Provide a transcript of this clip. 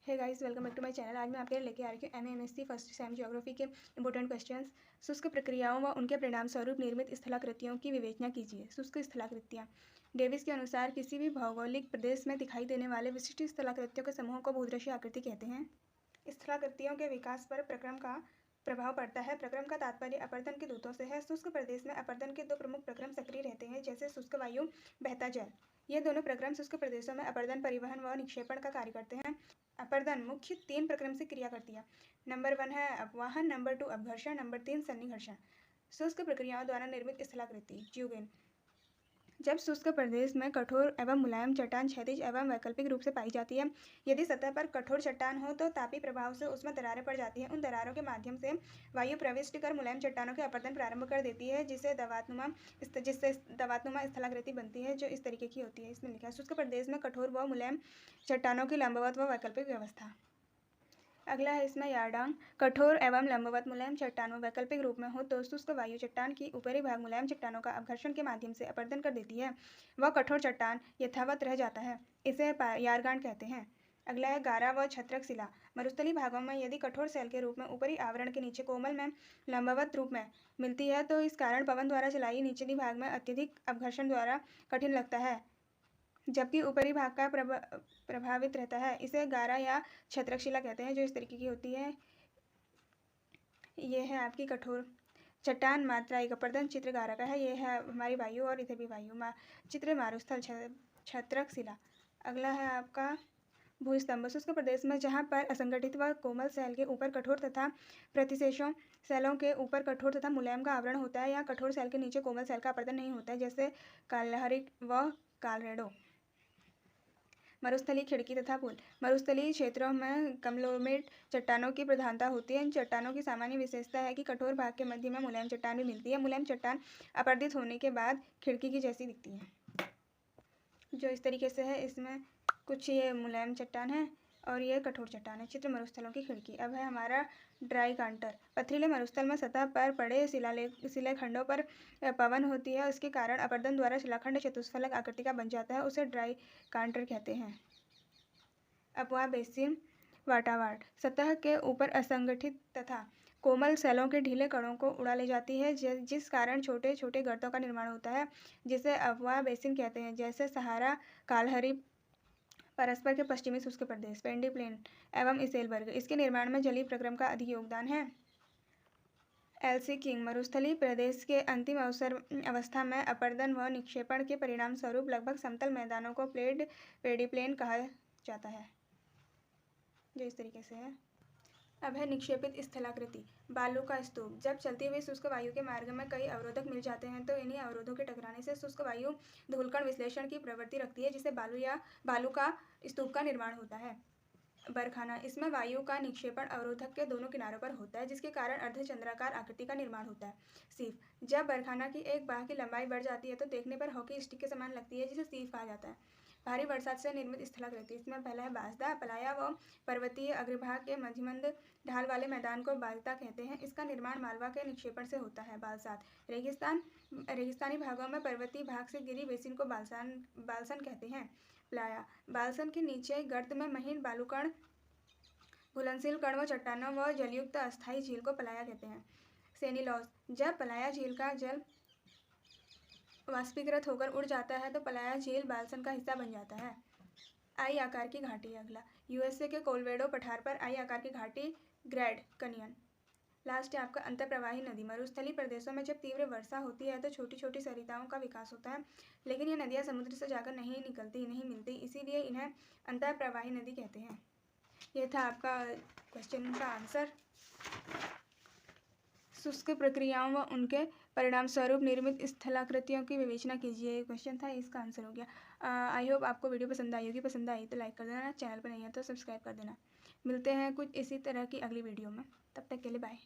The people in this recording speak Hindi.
Hey guys, welcome back to my channel. आज मैं आपके लिए लेके आ रही हूँ MA/MSc फर्स्ट सेम ज्योग्राफी के इंपॉर्टेंट क्वेश्चंस। शुष्क प्रक्रियाओं व उनके परिणाम स्वरूप निर्मित स्थलाकृतियों की विवेचना कीजिए। शुष्क स्थलाकृतियाँ डेविस के अनुसार किसी भी भौगोलिक प्रदेश में दिखाई देने वाले विशिष्ट स्थलाकृतियों के समूह को भूदृश्य आकृति कहते हैं। स्थलाकृतियों के विकास पर प्रक्रम का प्रभाव पड़ता है। प्रक्रम का तात्पर्य अपरदन के दूतों से है। शुष्क प्रदेश में अपरदन के दो प्रमुख प्रक्रम सक्रिय रहते हैं, जैसे शुष्क वायु, बहता जल। ये दोनों प्रक्रम शुष्क प्रदेशों में अपरदन, परिवहन व निक्षेपण का कार्य करते हैं। अपरदन मुख्य 3 प्रक्रम से क्रिया करती है। नंबर 1 है अपवाहन, नंबर 2 अपघर्षण, नंबर 3 सन्निघर्षण। शुष्क प्रक्रियाओं द्वारा निर्मित स्थलाकृति ज्यूगेन। जब शुष्क प्रदेश में कठोर एवं मुलायम चट्टान क्षैतिज एवं वैकल्पिक रूप से पाई जाती है। यदि सतह पर कठोर चट्टान हो तो तापी प्रभाव से उसमें दरारें पड़ जाती हैं। उन दरारों के माध्यम से वायु प्रविष्ट कर मुलायम चट्टानों के अपरदन प्रारंभ कर देती है, जिससे दवातनुमा स्थलाकृति बनती है, जो इस तरीके की होती है। इसमें लिखा है शुष्क प्रदेश में कठोर व मुलायम चट्टानों की लंबवत व वैकल्पिक व्यवस्था। अगला है इसमें यारडांग। कठोर एवं लंबवत मुलायम चट्टानों वैकल्पिक रूप में हो तो शुष्क वायु चट्टान की ऊपरी भाग मुलायम चट्टानों का अपघर्षण के माध्यम से अपरदन कर देती है। वह कठोर चट्टान यथावत रह जाता है। इसे यारगांड कहते हैं। अगला है गारा व छत्रक शिला। मरुस्थलीय भागों में यदि कठोर सेल के रूप में ऊपरी आवरण के नीचे कोमल में लंबवत रूप में मिलती है तो इस कारण पवन द्वारा चलाई निचली भाग में अत्यधिक अपघर्षण द्वारा कठिन लगता है, जबकि ऊपरी भाग का प्रभावित रहता है। इसे गारा या छत्रकशिला कहते हैं, जो इस तरीके की होती है। ये है आपकी कठोर चट्टान। मात्रा एक अपरदन चित्र गारा का है। ये है हमारी वायु और इधर भी वायु। चित्र मारुस्थल छत्रकशिला। अगला है आपका भूस्तंभ। शुष्क प्रदेश में जहाँ पर असंगठित व कोमल सेल के ऊपर कठोर तथा प्रतिशेषों सेलों के ऊपर कठोर तथा मुलायम का आवरण होता है, या कठोर सेल के नीचे कोमल सेल का अपरदन नहीं होता है, जैसे कालहरी व कालरेडो। मरुस्थलीय खिड़की तथा पुल। मरुस्थलीय क्षेत्रों में कमलोमेट चट्टानों की प्रधानता होती है। इन चट्टानों की सामान्य विशेषता है कि कठोर भाग के मध्य में मुलायम चट्टान भी मिलती है। मुलायम चट्टान अपरदित होने के बाद खिड़की की जैसी दिखती है, जो इस तरीके से है। इसमें कुछ ये मुलायम चट्टान है और ये कठोर चट्टान है। चित्र मरुस्थलों की खिड़की। अब है हमारा ड्राई कांटर। पथरीले मरुस्थल में सतह पर पड़े शिलाखंडों पर पवन होती है। उसके कारण अपरदन द्वारा शिलाखंड चतुष्फलक आकृति का बन जाता है। उसे ड्राई कांटर कहते हैं। अपवाह बेसिन वाटावाट। सतह के ऊपर असंगठित तथा कोमल सेलों के ढीले कणों को उड़ा ले जाती है, जिस कारण छोटे छोटे गर्तों का निर्माण होता है, जिसे अपवाह बेसिन कहते हैं, जैसे सहारा, कालहरी, परस्पर के पश्चिमी शुष्क प्रदेश, पेंडी प्लेन एवं इसेलबर्ग। इसके निर्माण में जलीय प्रक्रम का अधिक योगदान है। LC king. मरुस्थलीय प्रदेश के अंतिम अवस्था में अपरदन व निक्षेपण के परिणाम स्वरूप लगभग समतल मैदानों को पेडीप्लेन कहा जाता है, जो इस तरीके से है। अब है निक्षेपित स्थलाकृति। बालू का स्तूप। जब चलती हुई शुष्क वायु के मार्ग में कई अवरोधक मिल जाते हैं तो इन्हीं अवरोधों के टकराने से शुष्क वायु धूलकण विश्लेषण की प्रवृत्ति रखती है, जिससे बालू का स्तूप का निर्माण होता है। बरखाना। इसमें वायु का निक्षेपण अवरोधक के दोनों किनारों पर होता है, जिसके कारण अर्धचंद्राकार आकृति का निर्माण होता है। सीफ। जब बरखाना की एक बाह की लंबाई बढ़ जाती है तो देखने पर हॉकी स्टिक के समान लगती है, जिसे सीफ कहा जाता है। भारी बरसात से निर्मित स्थलाकृति। इसमें पहला है बाजदा। पलाया व पर्वतीय अग्रभाग के मध्यमंद ढाल वाले मैदान को बाजदा कहते हैं। इसका निर्माण मालवा के निक्षेपण से होता है। बालसात। रेगिस्तानी भागों में पर्वतीय भाग से गिरी बेसिन को बालसन कहते हैं। प्लाया। बालसन के नीचे गर्त में महीन बालूकण, घुलनशील कण व चट्टानों व जलयुक्त अस्थायी झील को पलाया कहते हैं। सेनिलॉस। जब पलाया झील का जल वाष्पीकृत होकर उड़ जाता है तो पलाया झील बालसन का हिस्सा बन जाता है। आई आकार की घाटी। अगला यूएसए के कोलोराडो पठार पर आई आकार की घाटी, ग्रैंड कैनियन। लास्ट है आपका अंतःप्रवाही नदी। मरुस्थलीय प्रदेशों में जब तीव्र वर्षा होती है तो छोटी छोटी सरिताओं का विकास होता है, लेकिन ये नदियाँ समुद्र से जाकर नहीं मिलती, इसीलिए इन्हें अंतःप्रवाही नदी कहते हैं। ये था आपका क्वेश्चन का आंसर। शुष्क प्रक्रियाओं व उनके परिणाम स्वरूप निर्मित स्थलाकृतियों की विवेचना कीजिए। क्वेश्चन था, इसका आंसर हो गया। आई होप आपको वीडियो पसंद आई होगी। पसंद आई तो लाइक कर देना, चैनल पर नहीं है तो सब्सक्राइब कर देना। मिलते हैं कुछ इसी तरह की अगली वीडियो में, तब तक के लिए बाय।